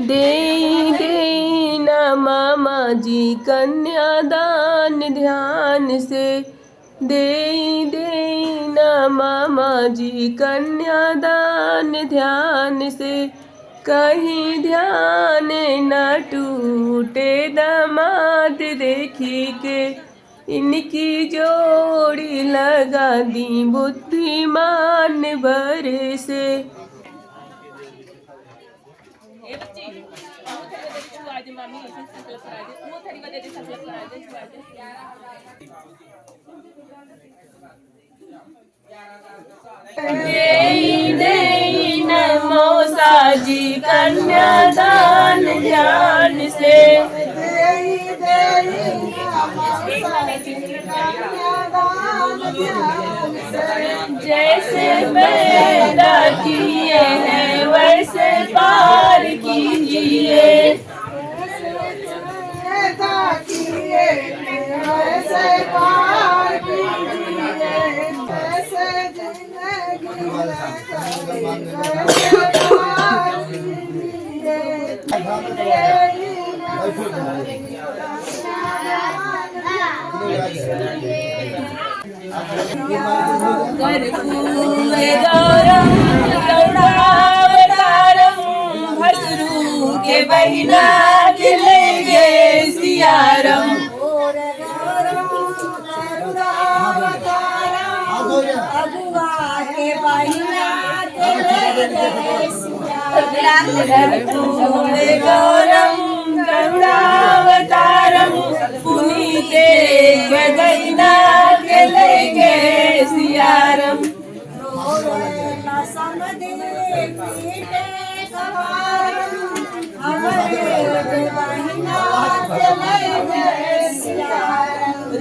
दे देना मामा जी कन्यादान ध्यान से, दे देना मामा जी कन्यादान ध्यान से, कहीं ध्यान न टूटे दामाद देखी के, इनकी जोड़ी लगा दी बुद्धिमान भर से। मौसा जी कन्यादान ध्यान से, जैसे पैदा किए हैं वैसे पार कीजिए, कर्पूरे गौरम गौरावतारम, भस्रू के बहिना खिलेंगे सियारम, कर्पूरे गौरम गौरावतारम, पुनीते बहिना खिलेंगे सियारम,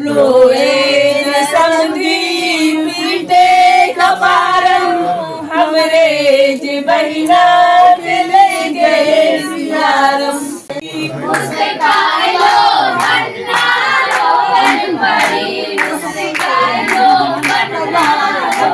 रोए समधी पीटे कपारम, हमरे जे बहिना खिलेंगे सियारम, मुस्कालो भंडारो बड़ी, मुस्कालो भंडारो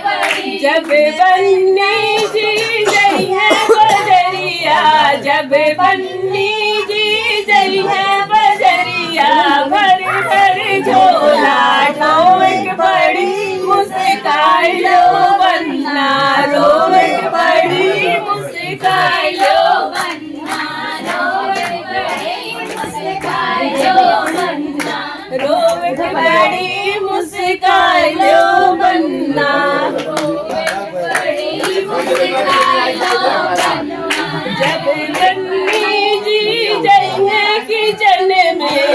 बड़ी, जब बन्नी जी जई है बजरिया, जब बन्नी जी जई है बजरिया, भर भर झोला ढोक बड़ी, मुस्कालो बन्ना रोक बड़ी, मुस्कालो बन्ना रोक बड़ी, मुस्कालो बन्ना रोक बड़ी, मुस्कालो बन्ना बड़ी, मुस्कालो बन्ना, जब बन्नी जी जाइए किचन में,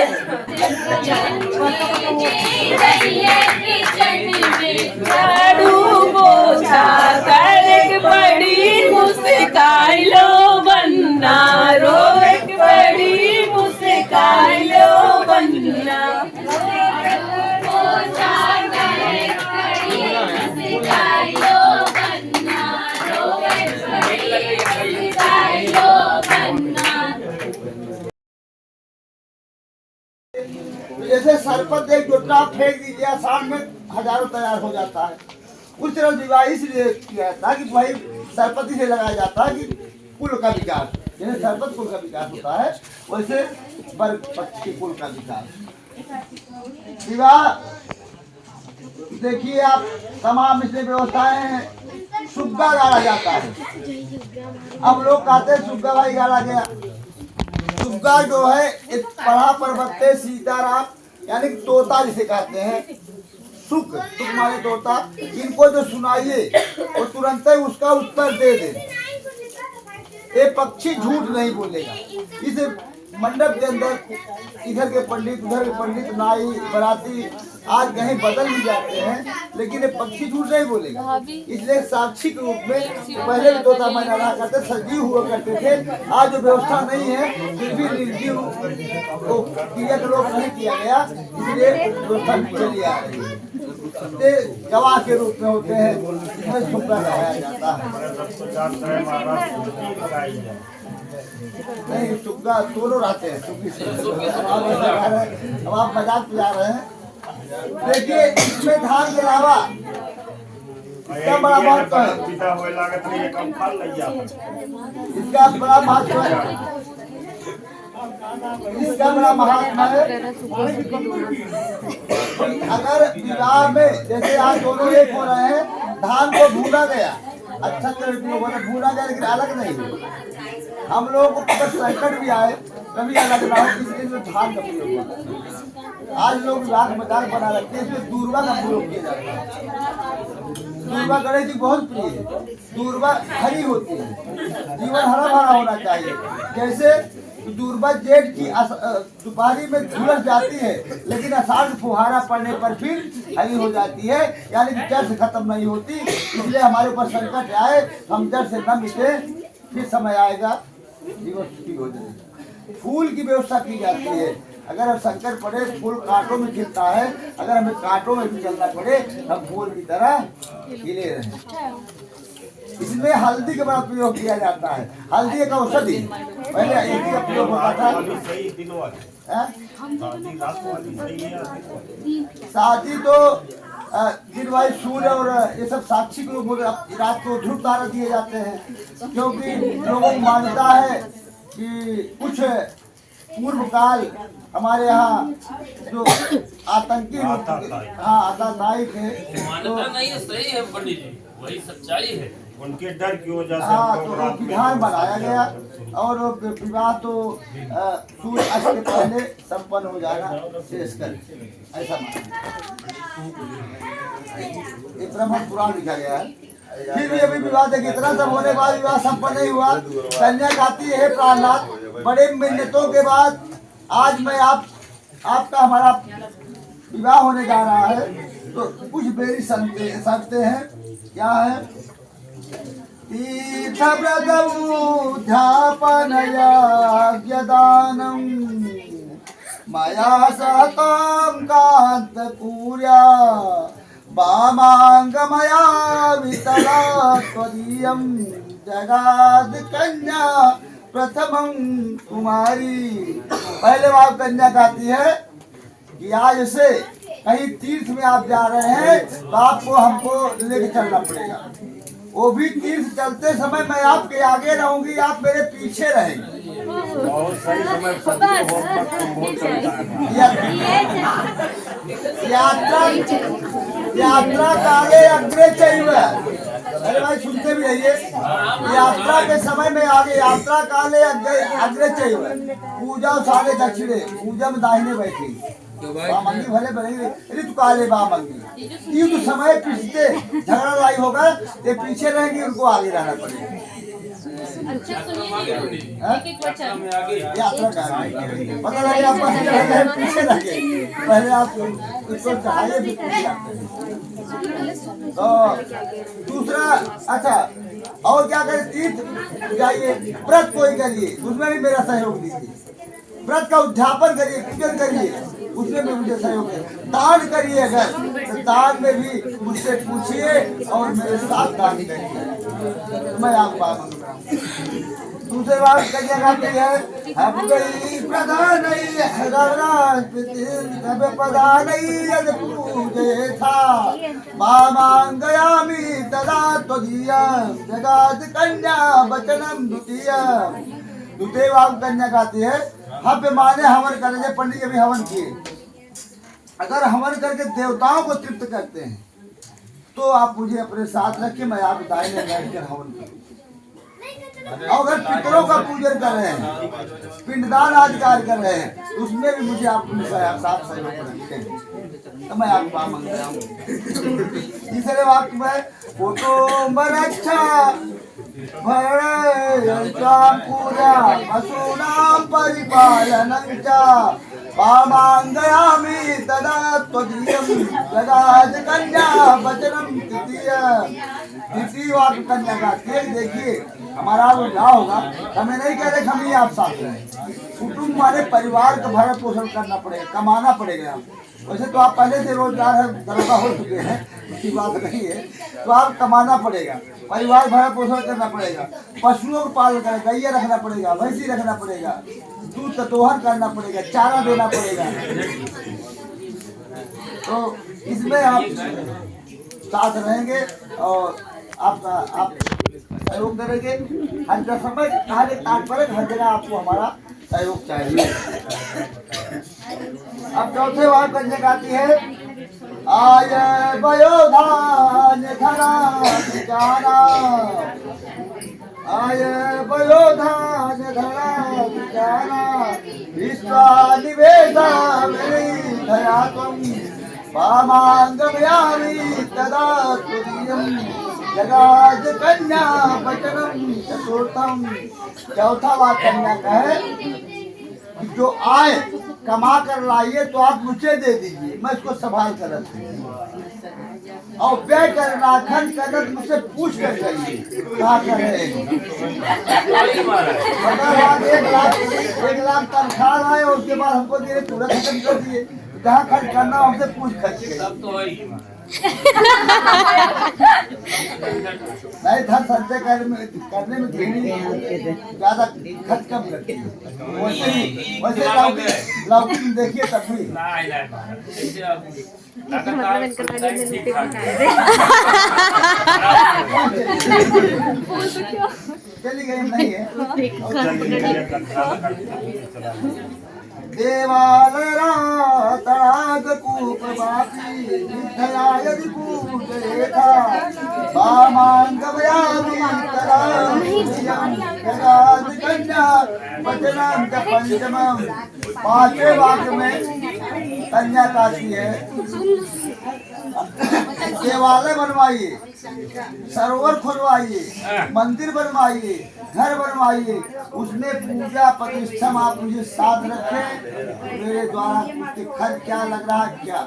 झाड़ू पोछा करक बड़ी, मुस्कालो बन्ना रोक बड़ी, मुस्कालो बन्ना, जैसे सरपत एक जुटना फेंक दीजिए, आसाम में हजारों तैयार हो जाता है। उस तरह विवाह इसलिए किया था कि भाई सरपति से लगाया जाता है कि कुल का विकास, जैसे सरपत कुल का विकास होता है वैसे वर पक्ष के कुल का विकास। विवाह देखिए आप, तमाम इसमें व्यवस्थाएं, सुग्गा गाड़ा जाता है। अब लोग कहते हैं सुग्गा भाई गाड़ा गया। सुग्गा जो है एक पढ़ा पर्वते सीताराम, यानी तोता जिसे कहते हैं, सुख सुख माने तोता, इनको जो सुनाइए वो तुरंत ही उसका उत्तर दे दे। ये पक्षी झूठ नहीं बोलेगा। इस मंडप के अंदर इधर के पंडित उधर के पंडित, नाई बराती आज कहीं बदल भी जाते हैं, लेकिन ये पक्षी झूठ नहीं बोलेगा। इसलिए साक्षी के रूप में पहले भी तोता मैना रहा करते, सजीव हुआ करते थे। आज जो व्यवस्था नहीं है फिर भी निर्जीव को क्रिया के लोग नहीं किया गया, इसलिए व्यवस्था चली आ रही है। गवाह के रूप में होते हैं, इसमें सुग्गा लगाया जाता है। नहीं सुग्गा दोनों रहते हैं। अब आप मजाक जा रहे हैं, देखिए इसमें धान के अलावा इसका बड़ा महत्व है, इसका बड़ा महत्व है, इसका बड़ा महात्मा है। अगर विवाह में जैसे आज दोनों एक हो रहे हैं, धान को भूना गया, अच्छा भूना गया लेकिन अलग नहीं। हम लोगों को अगर संकट भी आए कभी अलग ना हो, इसलिए जो धान का प्रयोग हुआ। आज लोग विवाह का मजाक बना रखते हैं, इसमें दूर्वा का प्रयोग किया जाता है। दूर्वा गणेश जी बहुत प्रिय है। दूर्वा हरी होती है, जीवन हरा भरा होना चाहिए। जैसे दूर्वा जेठ की दोपहरी में झुलस जाती है, लेकिन आषाढ़ फुहारा पड़ने पर फिर हरी हो जाती है, यानी कि जड़ से खत्म नहीं होती। इसलिए हमारे ऊपर संकट आए, हम जड़ से न मिटे, फिर समय आएगा जीवन सुखी हो जाएगा। फूल की व्यवस्था की जाती है। अगर हम संकट पड़े, फूल कांटों में खिलता है, अगर हमें कांटों में भी चलना पड़े, हम फूल की तरह खिले रहें। इसमें हल्दी का बड़ा प्रयोग किया जाता है। हल्दी एक औषधि, पहले हल्दी का प्रयोग होता था। शादी तो दिन भाई सूर्य और ये सब साक्षी के रूप में रात को धूप तारा दिए जाते हैं, क्योंकि लोगों को मान्यता है कि कुछ पूर्व काल हमारे यहाँ जो आतंकी आतंकवादी थे, मान्यता नहीं है, सही है पंडित जी, वही सच्चाई है। उनके डर की वजह से तो विधान बनाया गया और विवाह तो सूर्य अस्त के पहले संपन्न हो जाना शेष कर, ऐसा ये ब्रह्म पुराण लिखा गया है। फिर भी अभी विवाह देखिए, इतना सब होने के बाद विवाह संपन्न नहीं हुआ। कन्या गाती है प्राणनाथ, बड़े मिन्नतों के बाद आज मैं आपका हमारा विवाह होने जा रहा है, तो कुछ बेरी सकते हैं। क्या है? तीर्थव्रतमुद्यापनयाज्ञदानं मया सहतां कान्तपूर्या वामाङ्गमया वितला त्वदीयं जगाद कन्या प्रथमं कुमारी। पहले बार कन्या गाती है कि आज से कहीं तीर्थ में आप जा रहे हैं तो आपको हमको लेके चलना पड़ेगा। वो भी तीर्थ चलते समय मैं आपके आगे रहूंगी, आप मेरे पीछे रहेंगे। बहुत सही समय यात्रा काले अग्रे चाहिए। अरे भाई सुनते भी रहिए, यात्रा के समय में आगे, यात्रा काले अग्रे चाहिए। पूजा सारे दक्षिणे, पूजा में दाहिने बैठी बामंगी भले बनेगी, ऋतु काले बामंगी। ये तो समय पिछते झगड़ा लड़ाई होगा, ये पीछे रहेंगे, उनको आगे रहना पड़ेगा। अच्छा सुनिए, एक वचन यात्रा का पता लगे आप पीछे रखे, पहले आप उसको चढ़ाइए फिर पीछे आते हैं। तो दूसरा, अच्छा और क्या करें? तीर्थ जाइए, व्रत कोई करिए, उसमें भी मेरा सहयोग दीजिए। व्रत का उद्यापन करिए, पूजन करिए, उसमें भी मुझे सहयोग है। दान करिए, अगर तो दान में भी मुझसे पूछिए और मेरे साथ दान करिए, मैं आपको दूसरे बार कन्या गाती है, हम गई प्रधान प्रधान यद पूजे था मामांगयामि तदा त्वदीयं जगाद कन्या वचनम द्वितीयं। द्वितीय बार कन्या गाती है, हव्य माने हवन करने। पंडित जी भी हवन किए। अगर हवन करके देवताओं को तृप्त करते हैं तो आप मुझे अपने साथ रखिए, मैं आप दाहिने बैठकर हवन करूँ। और अगर पितरों का पूजन कर रहे हैं, पिंडदान आदि कार्य कर रहे हैं, उसमें भी मुझे आप साथ सहयोग रखें, तो मैं आपको मांग रहा हूँ। तीसरे वाक्य में कुटुंब रक्षा पूरा पशूनां परिपालनं च वामांगयामि तदा त्वदीयं जगाद कन्या वचनं तृतीयं। तृतीय वाक्य कन्या गाती है। देखिए हमारा विवाह होगा, हमें नहीं कह रहे हम ही आप साथ रहें। कुटुंब वाले परिवार का भरण पोषण करना पड़ेगा, कमाना पड़ेगा। वैसे तो आप पहले से रोजगार दरोगा हो चुके हैं, उसकी बात नहीं है, तो आप कमाना पड़ेगा, परिवार भरण पोषण करना पड़ेगा, पशुओं का पालन करना, गैया रखना पड़ेगा, भैंसी रखना पड़ेगा, दूध का दोहन करना पड़ेगा, चारा देना पड़ेगा। तो इसमें आप साथ रहेंगे और आप सहयोग करेंगे। हर समय हर एक तात्पर्य हर जगह आपको हमारा सहयोग चाहिए। अब चौथे वार कन्या गाती है, आय वयोधान धरा जाना, आय वयोधान धरा जाना, विश्वानिवेदा मेरी धरा तुम, वामांगमयामि तदा तुर्यम, जगाज कन्या वचनम चतुर्थम। चौथा वार कन्या का है कि जो आए कमा कर लाइए तो आप मुझे दे दीजिए, मैं इसको संभाल कर रखूंगी, और व्यय करना खर्च करना मुझसे पूछ कर करिए कहाँ कर रहे हैं। अगर आप 1 लाख तनख्वाह आए और उसके बाद हमको दिए तुरंत खत्म कर दिए, जहाँ खर्च करना हमसे पूछ खर्च नहीं धन संचय करने में धीरे ज्यादा खर्च कम करती है। वैसे लौकी देखिए तब भी चली गई नहीं है। देवालया तड़ाग कूप बापी विद्या यदि पूजयेथा, वामांगमयामि तदा जगाद कन्या वचनम च पंचमम। पांचवें वाक्य में कन्या काशी है, देवालय बनवाइए, सरोवर खुलवाइए, मंदिर बनवाइए, घर बनवाइए, उसमें पूजा प्रतिष्ठा आप मुझे साथ रखें। मेरे द्वारा उसके खर्च क्या लग रहा है, क्या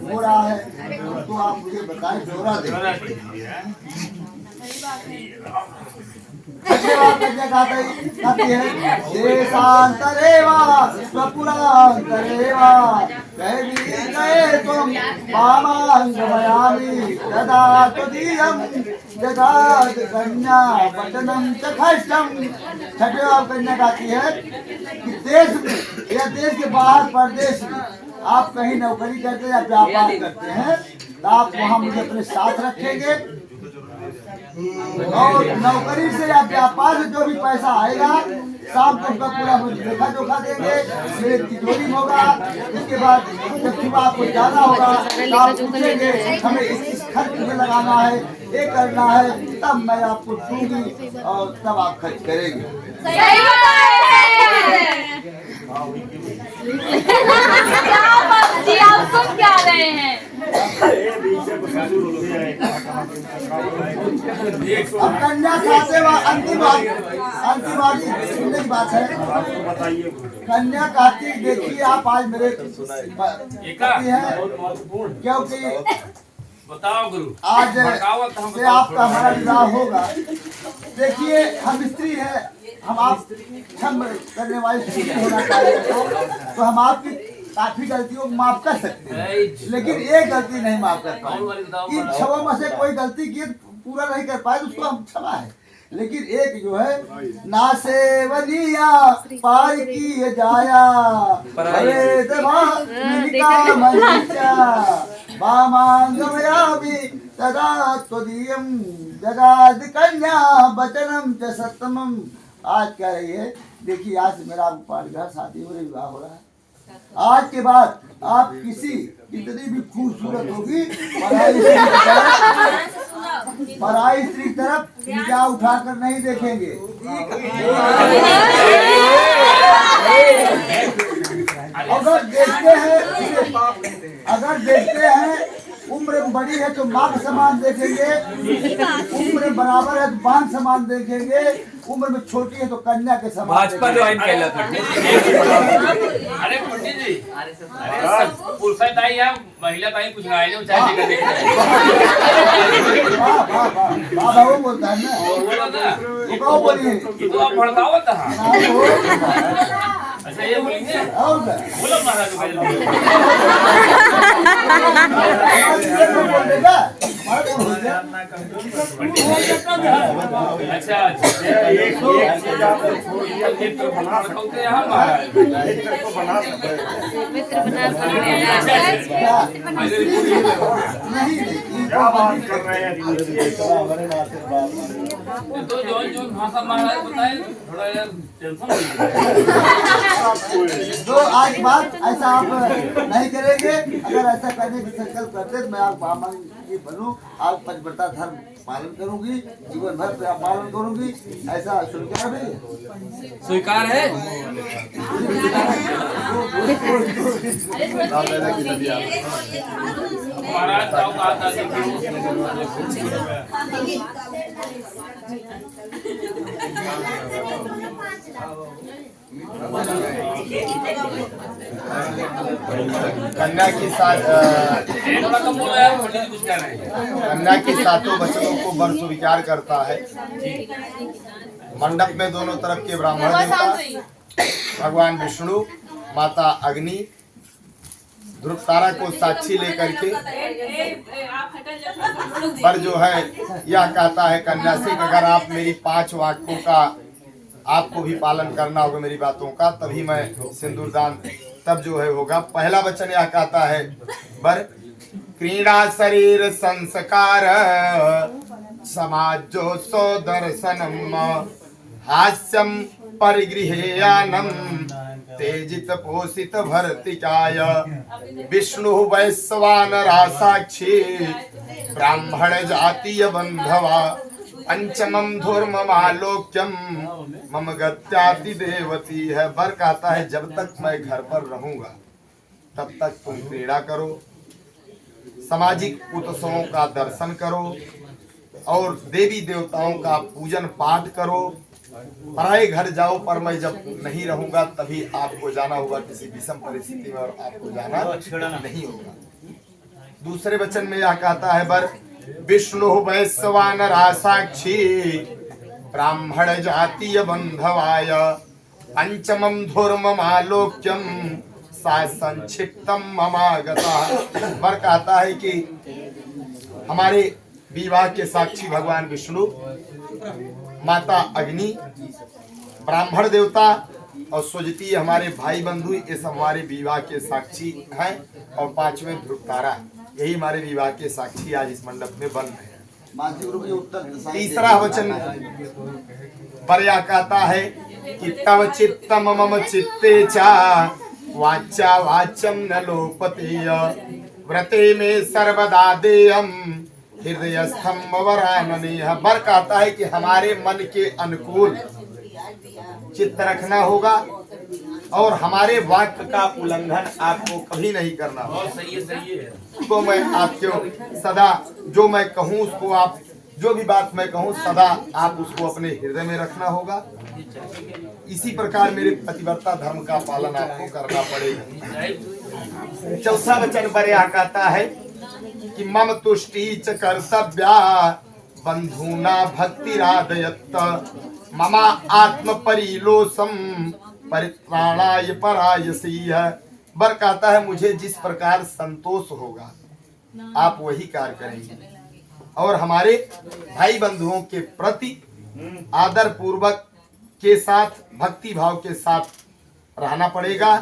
हो रहा है, तो आप मुझे बताएं, जोरा दें। देशांतरेवा स्वपुरांतरेवा गए तुम वामांगमयामि तदा तुदीयं जगाद कन्या वचनम च खष्टम। छठे वार कन्या गाती है कि देश में या देश के बाहर प्रदेश में आप कहीं नौकरी करते या व्यापार करते हैं तो आप वहाँ मुझे अपने साथ रखेंगे, और नौकरी से या व्यापार से जो भी पैसा आएगा शाम को उसका पूरा लेखा जोखा देंगे, मेरे तिजोरी में होगा। इसके बाद जब सुबह आपको जाना होगा तो आप पूछेंगे हमें इस खर्च में लगाना है, ये करना है, तब मैं आपको दूंगी और तब आप खर्च करेंगे। जी आप सुन क्या रहे हैं? अब कन्या खाते अंतिम बात सुनने की बात है। कन्या कार्तिक देखिए आप आज मेरे पति हैं, क्योंकि बताओ गुरु, आज से आपका हमारा विवाह होगा। देखिए हम स्त्री है, हम आप क्षम करने वाली स्त्री होना चाहिए, तो हम आपकी काफी गलतियों को माफ कर सकते हैं, लेकिन एक गलती नहीं माफ कर पाए। इन क्षमा में से कोई गलती की पूरा नहीं कर पाए तो उसको हम क्षमा है, लेकिन एक जो है ना सेवनिया पार की जाया अरे वामांगमयामि तदा त्वदीयं जगाद कन्या वचनम च सत्तमम। आज कह रही है, देखिए आज से मेरा पाठघर शादी हो रही, विवाह हो रहा है। आज के बाद आप कितनी भी खूबसूरत होगी पराई स्त्री की तरफ निगाह उठाकर नहीं देखेंगे। अगर देखते हैं उम्र बड़ी है तो माँ का समान देखेंगे, उम्र बराबर है तो बांध समान देखेंगे, उम्र में छोटी है तो कन्या के समान। भाजपा ज्वाइन केलं तर अरे पंडित जी, अरे पुरुषाताई या महिलाताई कुछ राहिले चाहे का देखते वाह बोलता है ना, बोलो ना, वो बोलिए ये तो आप भड़कावत था। अच्छा ये बोलेंगे, और बोलो महाराज को बोल देगा हमारा कौन हो गया। अच्छा एक चीज आपने छोड़ दिया मित्र बना सकते हैं हम महाराज। मित्र को बना सकते हैं। नहीं क्या बात कर रहे हैं? हमारे आशीर्वाद तो जो भाषा महाराज बताए थोड़ा यार टेंशन हो तो आज बात ऐसा आप नहीं करेंगे। अगर ऐसा करने की संकल्प करते तो मैं आप ब्राह्मण की बनूं, आप पतिव्रता धर्म पालन करूंगी, जीवन भर पालन करूंगी, ऐसा स्वीकार है? स्वीकार है। महाराज जाओ आता कन्या की साथ थोड़ा कम बोलो यार, पंडित जी कुछ कह रहे हैं। कन्या के सातों वचनों को वर स्वीकार करता है। मंडप में दोनों तरफ के ब्राह्मण देवता, भगवान विष्णु, माता अग्नि, ध्रुव तारा को साक्षी लेकर के पर जो है यह कहता है कन्या से कि अगर आप मेरी 5 वाक्यों का आपको भी पालन करना होगा, मेरी बातों का, तभी मैं सिंदूर दान तब जो है होगा। पहला वचन यह कहता है वर क्रीड़ा शरीर संस्कार समाजो सो दर्शनम हास्यम परिगृहेयानम तेजित पोषित भर्तिकाय विष्णु वैश्वानरा साक्षी ब्राह्मण जातीय बंधवा पंचमम धूर्ममालोक्यम मम गत्याति देवती है। वर कहता है जब तक मैं घर पर रहूंगा तब तक तुम क्रीड़ा करो, सामाजिक उत्सवों का दर्शन करो और देवी देवताओं का पूजन पाठ करो। पराए घर जाओ, पर मैं जब नहीं रहूंगा तभी आपको जाना होगा किसी विषम परिस्थिति में, और आपको जाना नहीं होगा। दूसरे वचन में यह कहता है वर विष्णु वैश्वानरा साक्षी ब्राह्मण जातीय बंधवाय पंचमम धूर्ममालोक्यम सा संक्षिप्तम ममागता। वर कहता है कि हमारे विवाह के साक्षी भगवान विष्णु, माता अग्नि, ब्राह्मण देवता और स्वजतीय हमारे भाई बंधु, ये सब हमारे विवाह के साक्षी हैं। और 5वें ध्रुव तारा, यही हमारे विवाह के साक्षी आज इस मंडप में बन रहे हैं। तीसरा वचन पर्या कहता है कि तव चित्तम मम चित्ते चा वाचा वाचम न लोपते व्रते में सर्वदा देयम हृदयस्थम वराननेह। वर कहता है कि हमारे मन के अनुकूल चित्त रखना होगा और हमारे वाक्य का उल्लंघन आपको कभी नहीं करना होगा। सही है। तो मैं आपको सदा जो मैं कहूँ उसको आप, जो भी बात मैं कहूँ सदा आप उसको अपने हृदय में रखना होगा। इसी प्रकार मेरे पतिव्रता धर्म का पालन आपको करना पड़ेगा। चौथा वचन पर यह कहता है कि मम तुष्टि च कर्तव्या बंधुना भक्तिरादयत् मम आत्म परिलोसम परित्राणाय परायसी है। वर कहता है मुझे जिस प्रकार संतोष होगा आप वही कार्य करेंगे और हमारे भाई बंधुओं के प्रति आदर पूर्वक के साथ भक्ति भाव के साथ रहना पड़ेगा।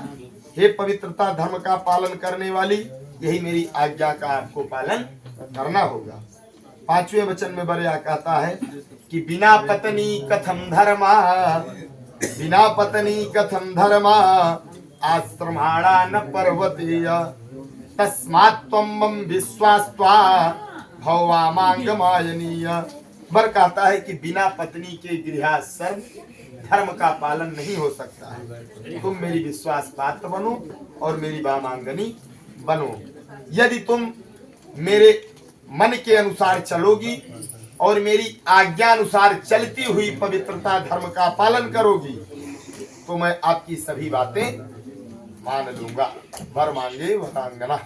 हे पवित्रता धर्म का पालन करने वाली, यही मेरी आज्ञा का आपको पालन करना होगा। 5वें वचन में बरिया कहता है कि बिना पत्नी कथम धर्मा, बिना पत्नी कथम धर्मा आश्रमाणा न पर्वतीय तस्मात् त्वं मम विश्वास्त्वा भवामांगमायनीय। वर कहता है कि बिना पत्नी के गृहस्थर्म धर्म का पालन नहीं हो सकता है। तुम मेरी विश्वास पात्र बनो और मेरी वामांगनी बनो। यदि तुम मेरे मन के अनुसार चलोगी और मेरी आज्ञा अनुसार चलती हुई पवित्रता धर्म का पालन करोगी तो मैं आपकी सभी बातें मान लूंगा। वर मांगे वरांगना।